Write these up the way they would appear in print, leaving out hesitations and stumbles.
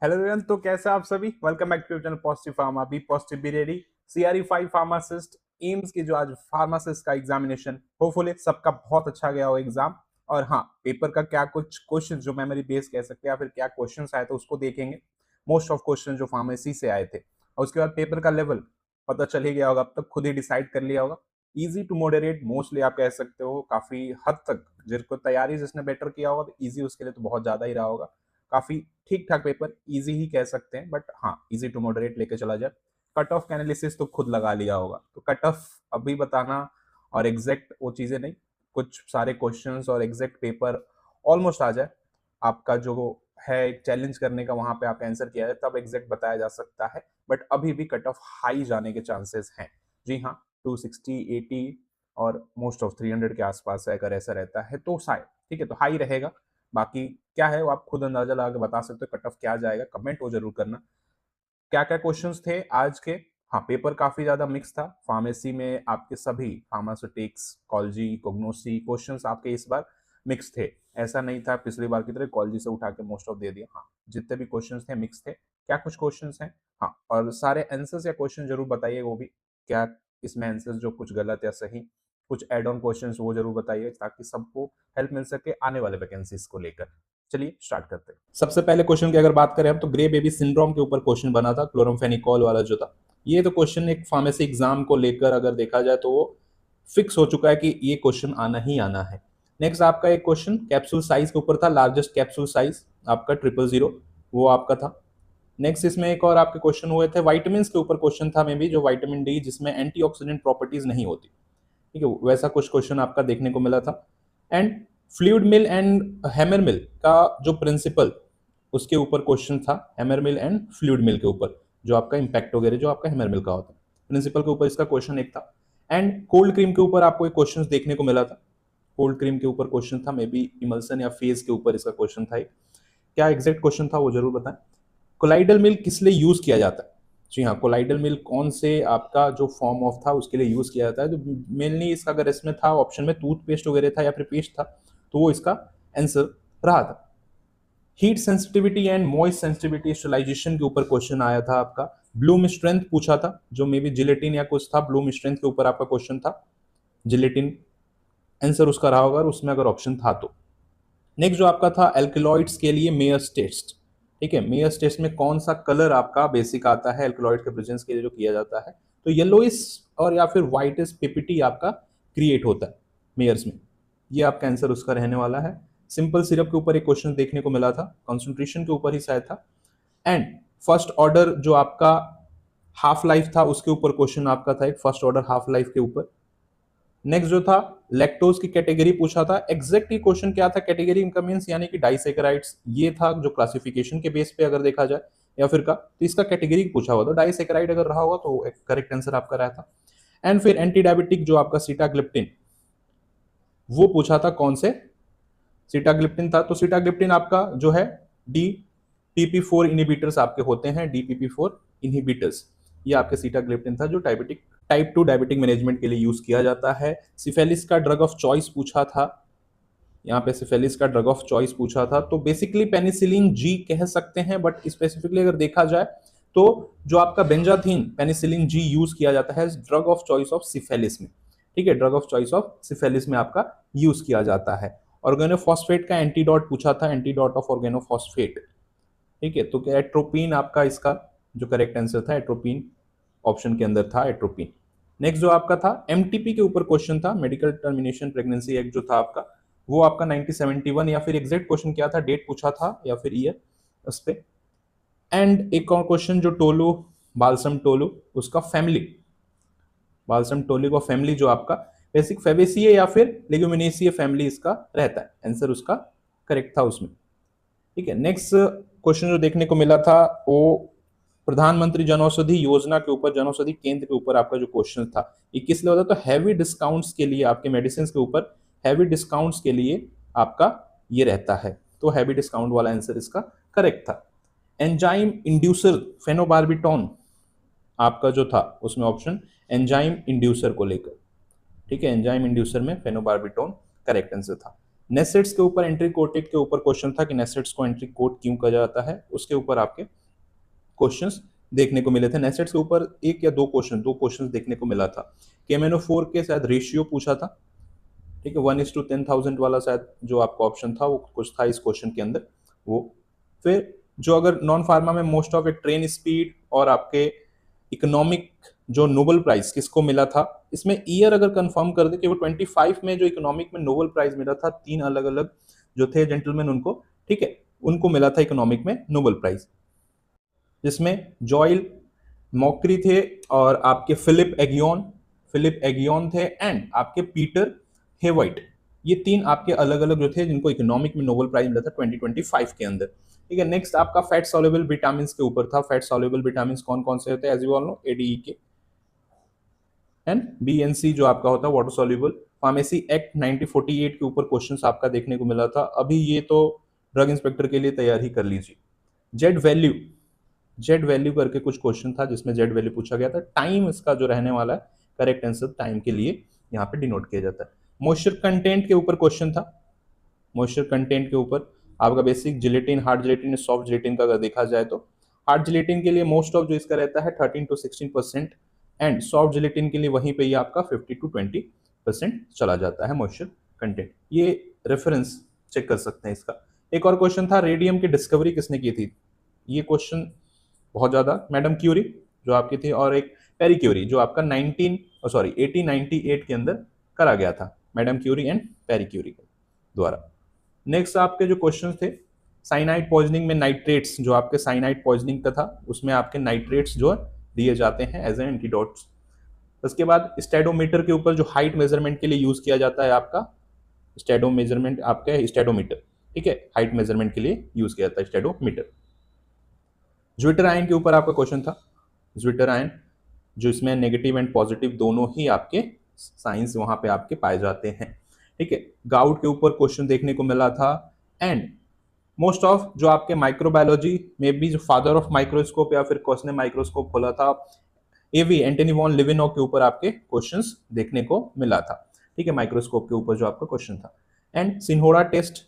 Hello everyone, तो कैसे आप सभी। Welcome back to channel positive pharma. Be positive be ready. CRE 5 pharmacist AIIMS की जो आज फार्मासिस्ट का एग्जामिनेशन, होपफुली सबका बहुत अच्छा गया हो एग्जाम। और हाँ, पेपर का क्या कुछ क्वेश्चन जो मेमोरी बेस कह सकते हैं या फिर क्या क्वेश्चन आए थे उसको देखेंगे। मोस्ट ऑफ क्वेश्चन जो फार्मेसी से आए थे, और उसके बाद पेपर का लेवल पता चल ही गया होगा, अब तक खुद ही डिसाइड कर लिया होगा। इजी टू मॉडरेट मोस्टली आप कह सकते हो, काफी हद तक जिसको तैयारी जिसने बेटर किया होगा तो इजी उसके लिए तो बहुत ज्यादा ही रहा होगा। काफी ठीक ठाक पेपर, इजी ही कह सकते हैं, बट हाँ इजी टू मॉडरेट लेके चला जाए। कट ऑफ का एनालिसिस तो खुद लगा लिया होगा, तो कट ऑफ अभी बताना और एग्जैक्ट वो चीजें नहीं, कुछ सारे क्वेश्चंस और एग्जैक्ट पेपर ऑलमोस्ट आ जाए, आपका जो है एक चैलेंज करने का, वहां पे आपका आंसर किया जाए तब एग्जैक्ट बताया जा सकता है। बट अभी भी कट ऑफ हाई जाने के चांसेस हैं। जी हाँ, 260 80 और मोस्ट ऑफ 300 के आसपास है। अगर ऐसा रहता है तो शायद ठीक है, तो हाई रहेगा। बाकी क्या है वो आप खुद अंदाजा लगा के बता सकते हो कट ऑफ क्या जाएगा, कमेंट वो जरूर करना। क्या क्या क्वेश्चंस थे आज के। हाँ, पेपर काफी ज्यादा मिक्स था। फार्मेसी में आपके सभी फार्मास्यूटिक्स, कॉलजी, कोग्नोसी क्वेश्चंस आपके इस बार मिक्स थे। ऐसा नहीं था पिछली बार की तरह कॉलजी से उठा के मोस्ट ऑफ दे दिया। हाँ, जितने भी क्वेश्चंस थे मिक्स थे। क्या कुछ क्वेश्चंस हैं, हाँ, और सारे आंसर्स या क्वेश्चन जरूर बताइए वो भी, क्या इसमें आंसर्स जो कुछ गलत या सही, कुछ एड ऑन क्वेश्चंस वो जरूर बताइए ताकि सबको हेल्प मिल सके आने वाले वैकेंसीज को लेकर। चलिए स्टार्ट करते हैं। सबसे पहले क्वेश्चन की अगर बात करें हम, तो ग्रे बेबी सिंड्रोम के ऊपर क्वेश्चन बना था, क्लोरमफेनिकोल वाला जो था। ये तो क्वेश्चन एक फार्मेसी एग्जाम को लेकर अगर देखा जाए तो वो फिक्स हो चुका है कि ये क्वेश्चन आना ही आना है। नेक्स्ट आपका एक क्वेश्चन कैप्सूल साइज के ऊपर था, लार्जेस्ट कैप्सूल साइज आपका 000, वो आपका था। नेक्स्ट इसमें एक और आपके क्वेश्चन हुए थे वाइटामिन के ऊपर क्वेश्चन था, मे बी जो विटामिन डी जिसमें एंटीऑक्सीडेंट प्रॉपर्टीज नहीं होती, ठीक है, वैसा कुछ क्वेश्चन आपका देखने को मिला था। And fluid mill and hammer mill का जो प्रिंसिपल, उसके ऊपर क्वेश्चन था, हैमर मिल एंड फ्लूइड मिल के ऊपर, जो आपका इंपैक्ट वगैरह जो आपका हैमर मिल का होता है, प्रिंसिपल के ऊपर इसका क्वेश्चन एक था। एंड कोल्ड क्रीम के ऊपर आपको एक क्वेश्चन देखने को मिला था, कोल्ड क्रीम के ऊपर क्वेश्चन था, मे बी इमल्सन या फेज के ऊपर इसका क्वेश्चन था। क्या एग्जैक्ट क्वेश्चन था वो जरूर बताएं। कोलाइडल मिल किस लिए यूज किया जाता है। जी हाँ, कोलाइडल मिल कौन से आपका जो फॉर्म ऑफ था उसके लिए यूज किया जाता है। तो मेनली इसका अगर इसमें था ऑप्शन में टूथपेस्ट वगैरह था या फिर पेस्ट था, तो वो इसका आंसर रहा था। Heat sensitivity and moist sensitivity sterilisation के ऊपर क्वेश्चन आया था आपका। ब्लूम स्ट्रेंथ पूछा था, जो मे बी जिलेटिन या कुछ था, ब्लूम स्ट्रेंथ के ऊपर आपका क्वेश्चन था, जिलेटिन आंसर उसका रहा होगा उसमें अगर ऑप्शन था तो। नेक्स्ट जो आपका था एल्कलॉइड्स के लिए मेयर्स टेस्ट, ठीक है, मेयर्स टेस्ट में कौन सा कलर आपका बेसिक आता है एल्कलॉइड के प्रेजेंस के लिए जो किया जाता है, तो येलोइस और या फिर व्हाइटिस पीपीटी आपका क्रिएट होता है मेयर्स में, ये आपका आंसर उसका रहने वाला है। सिंपल सिरप के ऊपर एक क्वेश्चन देखने को मिला था, कॉन्सेंट्रेशन के ऊपर ही शायद था। एंड फर्स्ट ऑर्डर जो आपका हाफ लाइफ था उसके ऊपर क्वेश्चन आपका था, एक फर्स्ट ऑर्डर हाफ लाइफ के ऊपर। नेक्स्ट जो था लैक्टोज की कैटेगरी पूछा था, एग्जैक्टली क्वेश्चन क्या था, कैटेगरी इनका मींस यानी कि डाइसेकेराइड्स, ये था जो क्लासिफिकेशन के बेस पे अगर देखा जाए या फिर का, तो इसका कैटेगरी पूछा हुआ, तो डाइसेकेराइड अगर रहा होगा तो एक करेक्ट आंसर आपका रहा था। एंड फिर एंटी डायबिटिक जो आपका सीटाग्लिप्टिन, वो पूछा था कौन से सीटाग्लिप्टिन था, तो सीटाग्लिप्टिन आपका जो है डी पीपी4 इनहिबिटर्स आपके होते हैं, डीपीपी4 इनहिबिटर्स, ये आपके सीटाग्लिप्टिन था जो डायबिटिक टाइप 2 डायबिटिक मैनेजमेंट के लिए यूज किया जाता है। सिफेलिस का ड्रग ऑफ चॉइस पूछा था, यहाँ पे सिफेलिस का ड्रग ऑफ चॉइस पूछा था, तो बेसिकली पेनिसिलिन जी कह सकते हैं, बट स्पेसिफिकली अगर देखा जाए तो जो आपका बेंजाथीन पेनिसिलिन जी यूज किया जाता है drug of choice of syphilis में, ठीक है, drug of choice of syphilis में आपका यूज किया जाता है। ऑर्गेनोफॉस्फेट का एंटीडोट पूछा था, एंटीडोट ऑफ ऑर्गेनोफॉस्फेट, ठीक है, तो एट्रोपिन आपका इसका जो करेक्ट आंसर था, एट्रोपिन ऑप्शन के अंदर था एट्रोपिन। नेक्स्ट जो आपका था एमटीपी के ऊपर क्वेश्चन था, मेडिकल टर्मिनेशन प्रेगनेंसी एक्ट जो था आपका, वो आपका 1971, या फिर एग्जैक्ट क्वेश्चन क्या था, डेट पूछा था या फिर ईयर उस पे। एंड एक और क्वेश्चन जो टोलू बालसम टोलू, उसका फैमिली, बालसम टोलू का फैमिली जो आपका बेसिक फेबेसिए या फिर लेग्यूमिनेसिए फैमिली इसका रहता है, आंसर उसका करेक्ट था उसमें, ठीक है। नेक्स्ट क्वेश्चन जो देखने को मिला था वो प्रधानमंत्री जनौषधि योजना के ऊपर, जनौषधि केंद्र के ऊपर आपका जो क्वेश्चन था, ये किस लिए होता है, तो हैवी डिस्काउंट्स के लिए, आपके मेडिसिन के ऊपर हैवी डिस्काउंट्स के लिए आपका ये रहता है, तो हैवी डिस्काउंट वाला आंसर इसका करेक्ट था। एंजाइम इंड्यूसर फेनोबार्बिटॉन आपका जो था उसमें ऑप्शन एंजाइम इंड्यूसर को लेकर, ठीक है, एंजाइम इंड्यूसर में फेनोबार्बिटॉन करेक्ट आंसर था। नेसेट्स के ऊपर एंट्री कोटेड के ऊपर क्वेश्चन था कि नेसेट्स को एंट्री कोड क्यों कहा जाता है, उसके ऊपर आपके क्वेश्चंस देखने को मिले थे। नेसेट्स के ऊपर एक या दो क्वेश्चन देखने को मिला था। केमेनोफोर के शायद रेशियो पूछा था, ठीक है, 1:10,000 वाला शायद जो आपका ऑप्शन था वो कुछ था इस क्वेश्चन के अंदर वो। फिर जो अगर नॉन फार्मा में most of A train speed और आपके इकोनॉमिक जो नोबेल प्राइज किसको मिला था, इसमें ईयर अगर कंफर्म कर दे कि वो 25 में जो इकोनॉमिक में नोबेल प्राइज मिला था, 3 अलग अलग जो थे जेंटलमैन उनको, ठीक है, उनको मिला था इकोनॉमिक में नोबेल प्राइज, जिसमें जॉयल मॉकरी थे और आपके फिलिप एगियोन थे एंड आपके पीटर हेवाइट। ये 3 आपके अलग अलग जो थे जिनको इकोनॉमिक में नोबेल प्राइज मिला था 2025 के अंदर, ठीक है। नेक्स्ट आपका फैट सॉल्युबल विटामिन के ऊपर था। फैट सॉल्युबल विटामिन कौन कौन से होते हैं, as you all know, ADEK and BNC जो आपका होता है वाटर सॉल्युबल। फार्मेसी एक्ट 1948 के ऊपर क्वेश्चंस आपका देखने को मिला था। अभी ये तो ड्रग इंस्पेक्टर के लिए तैयार ही कर लीजिए। जेड वैल्यू करके कुछ क्वेश्चन था जिसमें जेड वैल्यू पूछा गया था। टाइम इसका जो रहने वाला है, करेक्ट आंसर टाइम के लिए यहाँ पे डिनोट किया जाता है। मॉइस्चर कंटेंट के ऊपर क्वेश्चन था। मॉइस्चर कंटेंट के ऊपर आपका basic gelatin, hard gelatin, soft gelatin का अगर देखा जाए तो हार्ड जिलेटिन के लिए मोस्ट ऑफ जो इसका रहता है 13 to 16% एंड सॉफ्ट जिलेटिन के लिए वहीं पे ही आपका 50 to 20% चला जाता है मॉइस्चर कंटेंट। ये रेफरेंस चेक कर सकते हैं इसका। एक और क्वेश्चन था, रेडियम की डिस्कवरी किसने की थी। ये क्वेश्चन बहुत ज्यादा, मैडम क्यूरी जो आपकी थी, और एक पेरी क्यूरी जो आपका 1898 के अंदर करा गया था, madam Curie and Perry Curie द्वारा। नेक्स्ट आपके जो क्वेश्चन थे, साइनाइड पॉइजनिंग में नाइट्रेट्स, जो आपके साइनाइड पॉइजनिंग का था उसमें आपके नाइट्रेट्स जो दिए जाते हैं एज ए एंटीडोट्स। उसके बाद स्टेडोमीटर के ऊपर जो हाइट मेजरमेंट के लिए यूज किया जाता है आपका स्टेडो मेजरमेंट, आपका स्टेडोमीटर, ठीक है, हाइट मेजरमेंट के लिए यूज किया जाता है स्टेडोमीटर। ज्विटर आयन के ऊपर आपका क्वेश्चन था। ज्विटर आयन जो इसमें नेगेटिव एंड पॉजिटिव दोनों ही आपके साइंस वहां पे आपके पाए जाते हैं, ठीक है। गाउट के ऊपर क्वेश्चन देखने को मिला था एंड मोस्ट ऑफ जो आपके माइक्रोबायोलॉजी में भी जो फादर ऑफ माइक्रोस्कोप या फिर कौन ने माइक्रोस्कोप खोला था, एवी एंटनी वॉन लिविनो के ऊपर आपके क्वेश्चंस देखने को मिला था, ठीक है, माइक्रोस्कोप के ऊपर जो आपका क्वेश्चन था। एंड सिन्होरा टेस्ट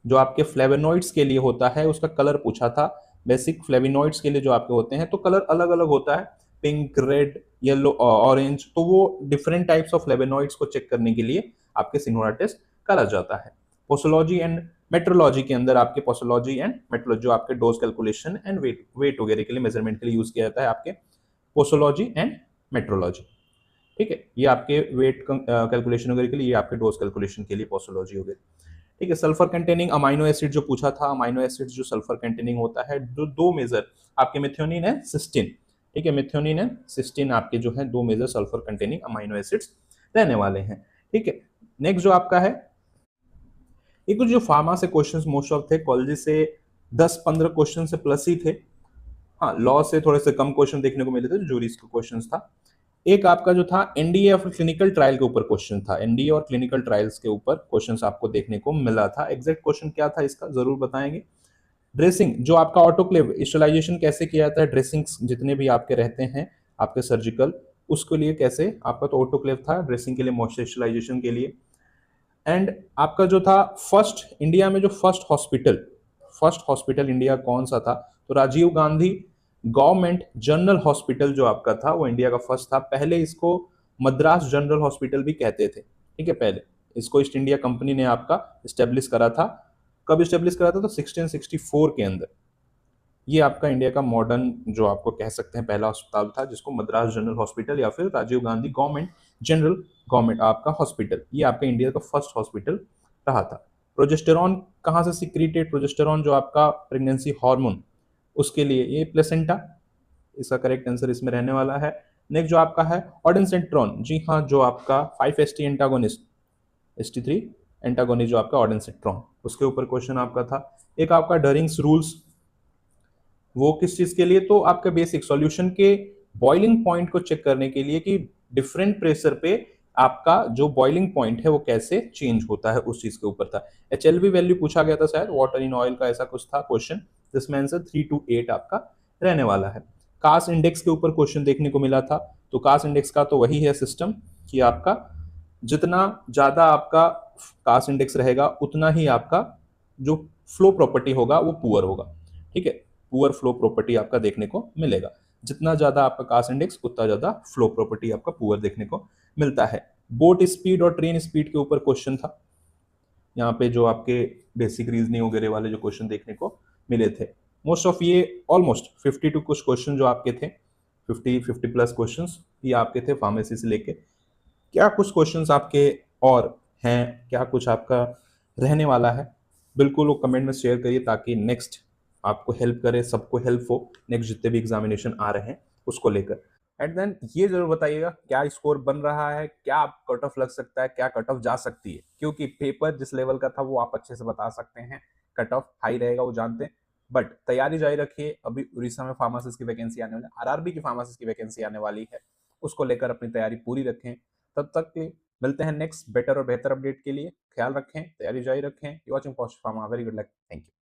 जो आपके फ्लेवोनॉइड्स के लिए होता है उसका कलर पूछा था। बेसिक फ्लेवोनॉइड्स के लिए जो आपके होते हैं तो कलर अलग अलग होता है, पिंक, रेड, येलो, ऑरेंज, तो वो डिफरेंट टाइप्स ऑफ फ्लेवोनॉइड्स को चेक करने के लिए आपके सिन्होरा टेस्ट करा जाता है। पोसोलॉजी एंड मेट्रोलॉजी के अंदर आपके पोसोलॉजी एंड मेट्रोलॉजी जो आपके डोज कैलकुलेशन एंड वेट वगैरह के लिए मेजरमेंट के लिए यूज किया जाता है आपके पोसोलॉजी एंड मेट्रोलॉजी, ठीक है। ये आपके वेट कैलकुलेशन वगैरह के लिए, ये आपके डोज कैलकुलेशन के लिए पोसोलॉजी वगैरह, ठीक है। सल्फर कंटेनिंग अमाइनो एसिड जो पूछा था, अमाइनो एसिड जो सल्फर कंटेनिंग होता है, जो दो मेजर आपके मिथ्योनिन है सिस्टीन, ठीक है, मिथ्योनिन है सिस्टीन आपके जो है दो major sulphur containing amino acids रहने वाले हैं, ठीक है। नेक्स्ट जो आपका है, ये कुछ जो फार्मा से क्वेश्चंस मोस्ट ऑफ थे, कॉलेज से 10-15 क्वेश्चन से प्लस ही थे। हाँ, लॉ से थोड़े से कम क्वेश्चन देखने को मिले थे, जो जूरीज का क्वेश्चन था। एक आपका जो था एनडीए और क्लिनिकल ट्रायल के ऊपर क्वेश्चन था। एनडीए और क्लिनिकल ट्रायल्स के ऊपर क्वेश्चंस आपको देखने को मिला था। एग्जैक्ट क्वेश्चन क्या था इसका जरूर बताएंगे। ड्रेसिंग जो आपका ऑटोक्लेव स्टरलाइजेशन कैसे किया जाता है, ड्रेसिंग्स जितने भी आपके रहते हैं आपके सर्जिकल, उसके लिए कैसे आपका तो ऑटोक्लेव था, ड्रेसिंग के लिए, मॉइस्चराइजेशन के लिए। एंड आपका जो था फर्स्ट इंडिया में जो फर्स्ट हॉस्पिटल इंडिया कौन सा था, तो Rajiv Gandhi government general hospital जो आपका था वो इंडिया का फर्स्ट था। पहले इसको मद्रास जनरल हॉस्पिटल भी कहते थे, ठीक है। पहले इसको ईस्ट इंडिया कंपनी ने आपका स्टेब्लिश करा था। कब स्टेब्लिश करा था, तो 1664 के अंदर। ये आपका इंडिया का मॉडर्न जो आपको कह सकते हैं पहला अस्पताल था, जिसको मद्रास जनरल हॉस्पिटल या फिर राजीव गांधी गवर्नमेंट आपका हॉस्पिटल, ये आपका इंडिया का फर्स्ट हॉस्पिटल रहा था। प्रोजेस्टेरॉन कहाँ से सिक्रीटेड, प्रोजेस्टेरॉन जो आपका प्रेगनेंसी हार्मोन, उसके लिए ये प्लेसेंटा, इसका करेक्ट आंसर इसमें रहने वाला है। नेक्स्ट जो आपका है ऑडेंसेट्रॉन, जी हाँ, जो आपका 5-HT एंटागोनिस्ट, HT3 एंटागोनिस्ट जो आपका ऑडेंसेट्रॉन, उसके ऊपर क्वेश्चन आपका था। एक आपका डरिंग्स रूल्स, वो किस चीज के लिए, तो आपका बेसिक सॉल्यूशन के बॉइलिंग पॉइंट को चेक करने के लिए कि डिफरेंट प्रेशर पे आपका जो बॉइलिंग पॉइंट है वो कैसे चेंज होता है, उस चीज के ऊपर था। HLV वैल्यू पूछा गया था शायद, वाटर इन ऑयल का ऐसा कुछ था क्वेश्चन, जिसमें आंसर 3 to 8 आपका रहने वाला है। कास इंडेक्स के ऊपर क्वेश्चन देखने को मिला था। तो कास इंडेक्स का तो वही है सिस्टम कि आपका जितना ज्यादा आपका कास्ट इंडेक्स रहेगा उतना ही आपका जो फ्लो प्रॉपर्टी होगा वो पुअर होगा। ठीक है, पुअर फ्लो प्रॉपर्टी आपका देखने को मिलेगा। जितना ज्यादा आपका कास्ट इंडेक्स उतना ज्यादा फ्लो प्रॉपर्टी आपका पुअर देखने को मिलता है। बोट स्पीड और ट्रेन स्पीड के ऊपर क्वेश्चन था यहाँ पे, जो आपके बेसिक रीजनिंग वगैरह वाले जो क्वेश्चन देखने को मिले थे। मोस्ट ऑफ ये ऑलमोस्ट 52 कुछ क्वेश्चन जो आपके थे, 50 प्लस क्वेश्चंस ये आपके थे फार्मेसी से लेके। क्या कुछ क्वेश्चंस आपके और हैं, क्या कुछ आपका रहने वाला है, बिल्कुल वो कमेंट में शेयर करिए ताकि नेक्स्ट आपको हेल्प करे, सबको हेल्प हो नेक्स्ट जितने भी एग्जामिनेशन आ रहे हैं उसको लेकर। एट देन ये जरूर बताइएगा क्या स्कोर बन रहा है, क्या कट ऑफ लग सकता है, क्या कट ऑफ जा सकती है, क्योंकि पेपर जिस लेवल का था वो आप अच्छे से बता सकते हैं, कट ऑफ हाई रहेगा वो जानते हैं। बट तैयारी जारी रखिए, अभी उड़ीसा में फार्मासिस्ट की वैकेंसी आने वाली, आरआरबी की फार्मासिस्ट की वैकेंसी आने वाली है, उसको लेकर अपनी तैयारी पूरी रखें। तब तक के लिए मिलते हैं नेक्स्ट बेटर और बेहतर अपडेट के लिए। ख्याल रखें, तैयारी जारी रखें। You watching post pharma, very good luck, thank you.